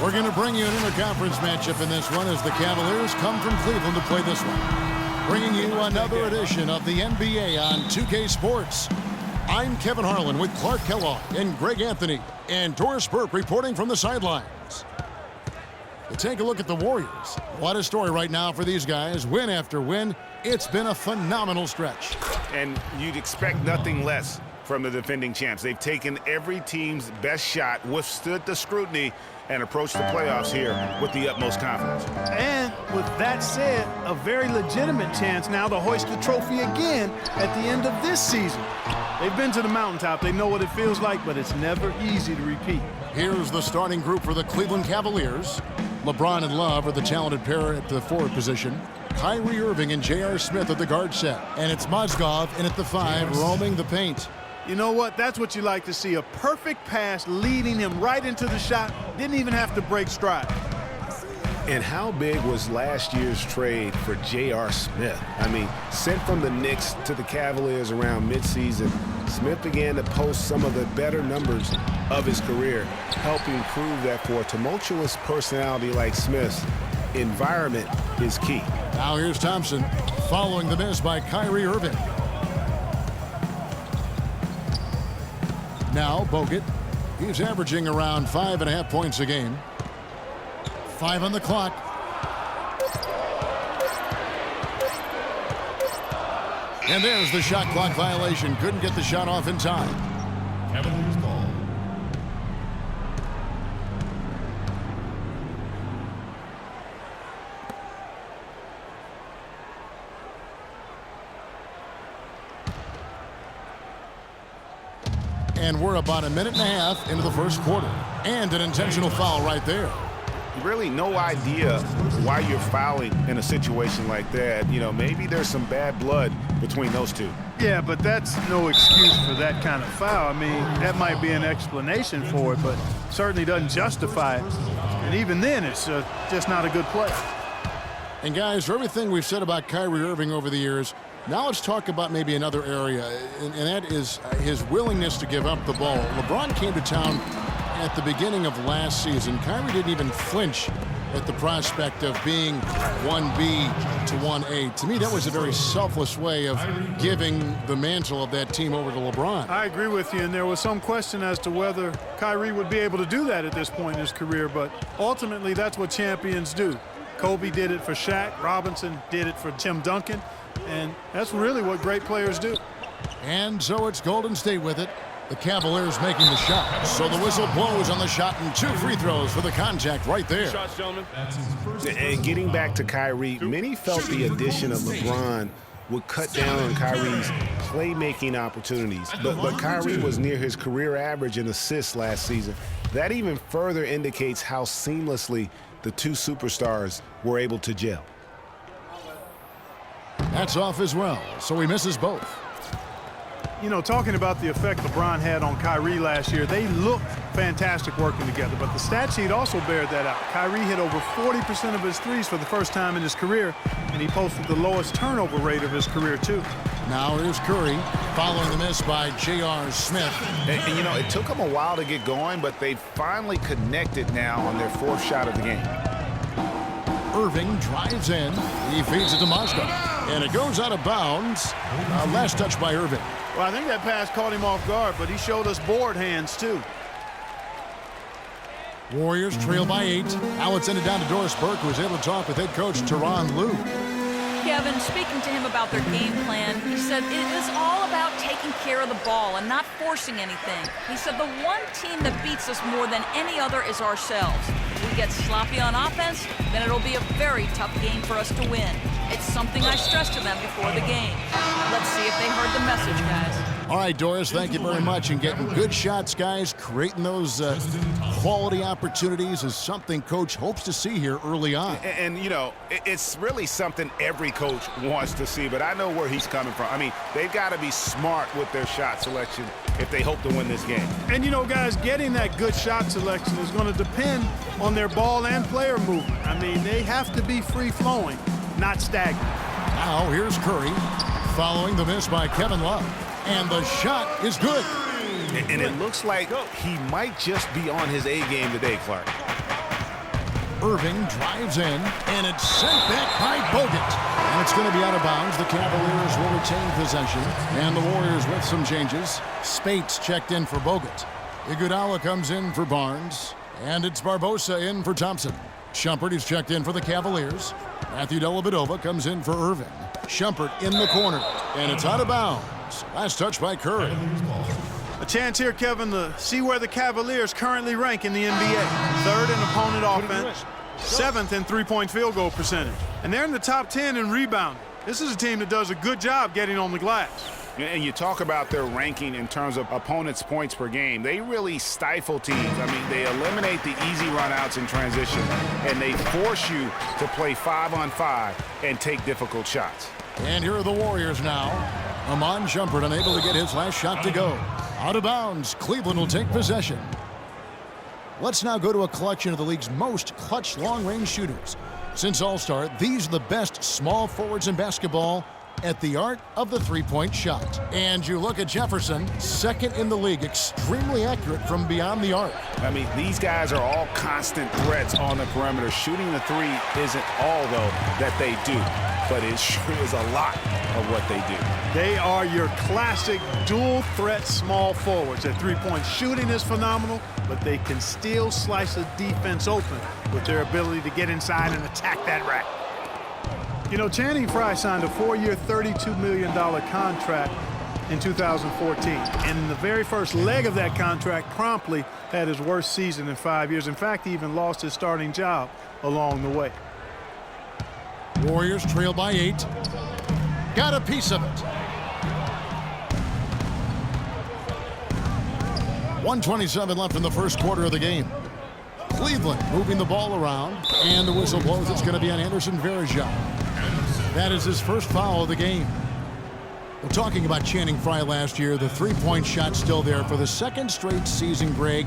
We're going to bring you an interconference matchup in this one as the Cavaliers come from Cleveland to play this one. Bringing you another edition of the NBA on 2K Sports. I'm Kevin Harlan with Clark Kellogg and Greg Anthony and Doris Burke reporting from the sidelines. We'll take a look at the Warriors. What a story right now for these guys. Win after win. It's been a phenomenal stretch. And you'd expect nothing less from the defending champs. They've taken every team's best shot, withstood the scrutiny, and approached the playoffs here with the utmost confidence. And with that said, a very legitimate chance now to hoist the trophy again at the end of this season. They've been to the mountaintop. They know what it feels like, but it's never easy to repeat. Here's the starting group for the Cleveland Cavaliers. LeBron and Love are the talented pair at the forward position. Kyrie Irving and J.R. Smith at the guard set. And it's Mozgov in at the 5, roaming the paint. You know what? That's what you like to see. A perfect pass leading him right into the shot. Didn't even have to break stride. And how big was last year's trade for J.R. Smith? I mean, sent from the Knicks to the Cavaliers around midseason, Smith began to post some of the better numbers of his career, helping prove that for a tumultuous personality like Smith's, environment is key. Now here's Thompson following the miss by Kyrie Irving. Now Bogut. He's averaging around 5.5 points a game. 5 on the clock. And there's the shot clock violation. Couldn't get the shot off in time. Cavaliers ball. And we're about a minute and a half into the first quarter. And an intentional foul right there. Really no idea why you're fouling in a situation like that. You know, maybe there's some bad blood between those two. Yeah, but that's no excuse for that kind of foul. I mean, that might be an explanation for it, but certainly doesn't justify it. And even then, it's just not a good play. And guys, for everything we've said about Kyrie Irving over the years, now let's talk about maybe another area, and that is his willingness to give up the ball. LeBron came to town at the beginning of last season. Kyrie didn't even flinch at the prospect of being 1B to 1A. To me, that was a very selfless way of giving the mantle of that team over to LeBron. I agree with you, and there was some question as to whether Kyrie would be able to do that at this point in his career, but ultimately that's what champions do. Kobe did it for Shaq. Robinson did it for Tim Duncan. And that's really what great players do. And so it's Golden State with it. The Cavaliers making the shot. So the whistle blows on the shot and 2 free throws for the contact right there. And getting back to Kyrie, many felt the addition of LeBron would cut down on Kyrie's playmaking opportunities. But Kyrie was near his career average in assists last season. That even further indicates how seamlessly the two superstars were able to gel. That's off as well, so he misses both. You know, talking about the effect LeBron had on Kyrie last year, they looked fantastic working together, but the stat sheet also bared that out. Kyrie hit over 40% of his threes for the first time in his career, and he posted the lowest turnover rate of his career, too. Now here's Curry following the miss by J.R. Smith. And, you know, it took them a while to get going, but they finally connected now on their 4th shot of the game. Irving drives in. He feeds it to Mozgov. And it goes out of bounds. Last touch by Irving. Well, I think that pass caught him off guard, but he showed us board hands, too. Warriors trail by 8. Now it's ended down to Doris Burke, who was able to talk with head coach Tyronn Lue. Kevin, speaking to him about their game plan, he said it is all about taking care of the ball and not forcing anything. He said the one team that beats us more than any other is ourselves. If we get sloppy on offense, then it'll be a very tough game for us to win. It's something I stressed to them before the game. Let's see if they heard the message, guys. All right, Doris, thank you very much. And getting good shots, guys, creating those quality opportunities is something Coach hopes to see here early on. And you know, it's really something every coach wants to see, but I know where he's coming from. I mean, they've got to be smart with their shot selection if they hope to win this game. And, you know, guys, getting that good shot selection is going to depend on their ball and player movement. I mean, they have to be free-flowing, not stagnant. Now here's Curry following the miss by Kevin Love. And the shot is good. And it looks like he might just be on his A game today, Clark. Irving drives in, and it's sent back by Bogut. And it's going to be out of bounds. The Cavaliers will retain possession. And the Warriors with some changes. Spates checked in for Bogut. Iguodala comes in for Barnes. And it's Barbosa in for Thompson. Shumpert is checked in for the Cavaliers. Matthew Dellavedova comes in for Irving. Shumpert in the corner. And it's out of bounds. Last touch by Curry. A chance here, Kevin, to see where the Cavaliers currently rank in the NBA. Third in opponent offense, seventh in three-point field goal percentage. And they're in the top 10 in rebounding. This is a team that does a good job getting on the glass. And you talk about their ranking in terms of opponents' points per game. They really stifle teams. I mean, they eliminate the easy runouts in transition, and they force you to play 5-on-5 and take difficult shots. And here are the Warriors now. Amon Shumpert unable to get his last shot to go. Out of bounds. Cleveland will take possession. Let's now go to a collection of the league's most clutch long-range shooters. Since All-Star, these are the best small forwards in basketball at the art of the three-point shot. And you look at Jefferson, second in the league, extremely accurate from beyond the arc. I mean, these guys are all constant threats on the perimeter. Shooting the three isn't all, though, that they do, but it sure is a lot of what they do. They are your classic dual-threat small forwards. Their three-point shooting is phenomenal, but they can still slice a defense open with their ability to get inside and attack that rack. You know, Channing Frye signed a 4-year, $32 million contract in 2014. And in the very first leg of that contract, promptly had his worst season in 5 years. In fact, he even lost his starting job along the way. Warriors trail by 8. Got a piece of it. 1:27 left in the first quarter of the game. Cleveland moving the ball around, and the whistle blows. It's going to be on Anderson Varejao. That is his first foul of the game. Well, talking about Channing Frye last year, the three-point shot still there for the second straight season, Greg.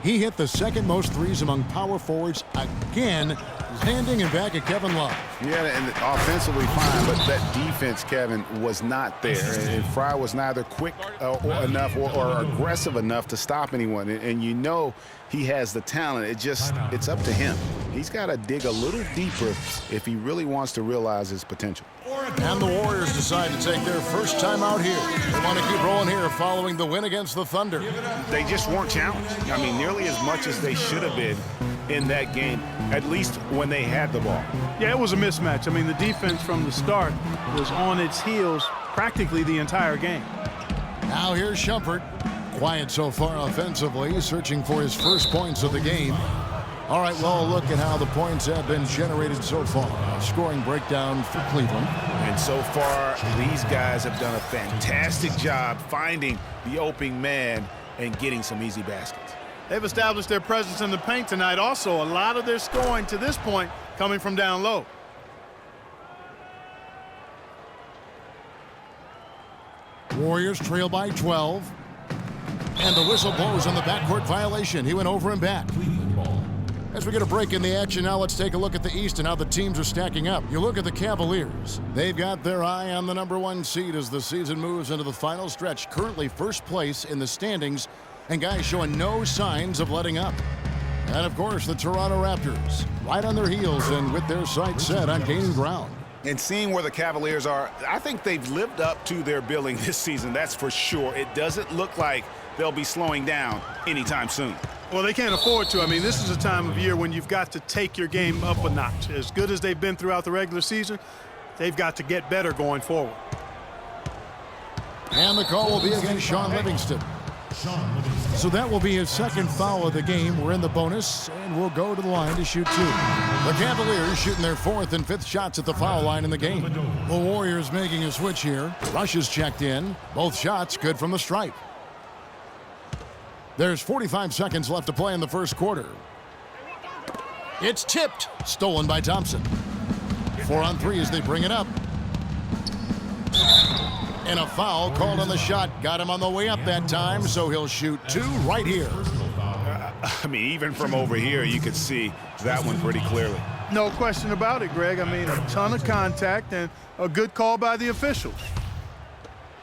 He hit the second most threes among power forwards again, landing in back of Kevin Love. Yeah, and offensively fine, but that defense, Kevin, was not there. And Frye was neither quick enough or aggressive enough to stop anyone. And you know he has the talent. It's up to him. He's got to dig a little deeper if he really wants to realize his potential. And the Warriors decide to take their first time out here. They want to keep rolling here following the win against the Thunder. They just weren't challenged. I mean, nearly as much as they should have been in that game, at least when they had the ball. Yeah, it was a mismatch. I mean, the defense from the start was on its heels practically the entire game. Now here's Shumpert. Quiet so far offensively, searching for his first points of the game. All right, well, look at how the points have been generated so far. Scoring breakdown for Cleveland. And so far, these guys have done a fantastic job finding the opening man and getting some easy baskets. They've established their presence in the paint tonight. Also, a lot of their scoring to this point coming from down low. Warriors trail by 12. And the whistle blows on the backcourt violation. He went over and back. As we get a break in the action now, let's take a look at the East and how the teams are stacking up. You look at the Cavaliers. They've got their eye on the #1 seed as the season moves into the final stretch. Currently first place in the standings, and guys showing no signs of letting up. And, of course, the Toronto Raptors, right on their heels and with their sights set on gaining ground. And seeing where the Cavaliers are, I think they've lived up to their billing this season, that's for sure. It doesn't look like they'll be slowing down anytime soon. Well, they can't afford to. I mean, this is a time of year when you've got to take your game up a notch. As good as they've been throughout the regular season, they've got to get better going forward. And the call will be against Sean Livingston. So that will be his second foul of the game. We're in the bonus, and we'll go to the line to shoot 2. The Cavaliers shooting their 4th and 5th shots at the foul line in the game. The Warriors making a switch here. Rush is checked in. Both shots good from the stripe. There's 45 seconds left to play in the first quarter. It's tipped. Stolen by Thompson. 4 on 3 as they bring it up. And a foul called on the shot. Got him on the way up that time, so he'll shoot 2 right here. I mean, even from over here, you could see that one pretty clearly. No question about it, Greg. I mean, a ton of contact and a good call by the officials.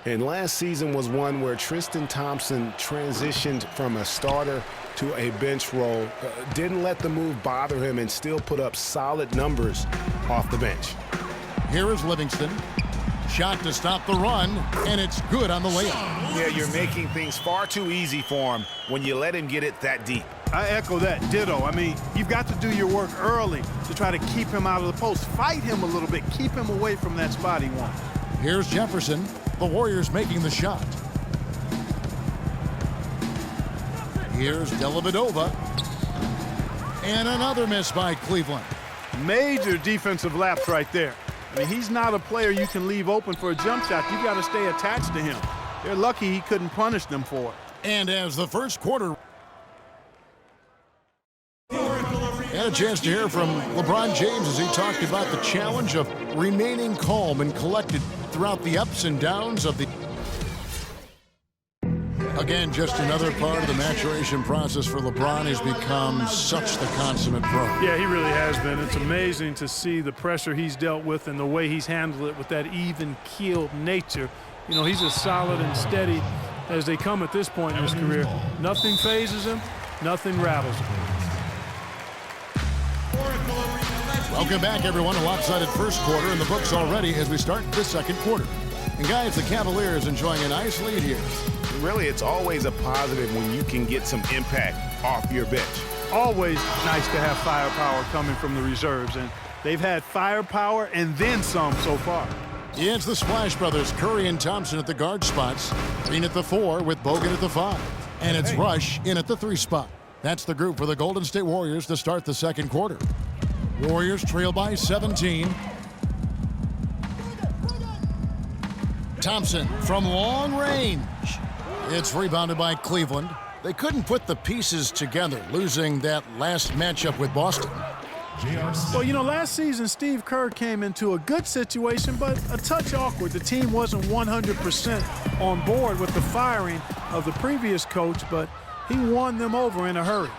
And last season was one where Tristan Thompson transitioned from a starter to a bench role, didn't let the move bother him, and still put up solid numbers off the bench. Here is Livingston. Shot to stop the run, and it's good on the layup. Yeah, you're making things far too easy for him when you let him get it that deep. I echo that. Ditto. I mean, you've got to do your work early to try to keep him out of the post. Fight him a little bit. Keep him away from that spot he wants. Here's Jefferson. The Warriors making the shot. Here's Dellavedova. And another miss by Cleveland. Major defensive lapse right there. I mean, he's not a player you can leave open for a jump shot. You've got to stay attached to him. They're lucky he couldn't punish them for it. And as the first quarter, had a chance to hear from LeBron James as he talked about the challenge of remaining calm and collected throughout the ups and downs of the... Again, just another part of the maturation process for LeBron. He's become such the consummate pro. Yeah, he really has been. It's amazing to see the pressure he's dealt with and the way he's handled it with that even-keeled nature. You know, he's as solid and steady as they come at this point in his career. Nothing phases him, nothing rattles him. Welcome back, everyone. A lopsided first quarter in the books already as we start the second quarter. And guys, the Cavaliers enjoying a nice lead here. Really, it's always a positive when you can get some impact off your bench. Always nice to have firepower coming from the reserves, and they've had firepower and then some so far. Yeah, it's the Splash Brothers, Curry and Thompson at the guard spots. Green at the 4 with Bogut at the 5. And it's Rush in at the 3 spot. That's the group for the Golden State Warriors to start the second quarter. Warriors trail by 17. Thompson from long range. It's rebounded by Cleveland. They couldn't put the pieces together, losing that last matchup with Boston. Well, you know, last season, Steve Kerr came into a good situation, but a touch awkward. The team wasn't 100% on board with the firing of the previous coach, but he won them over in a hurry.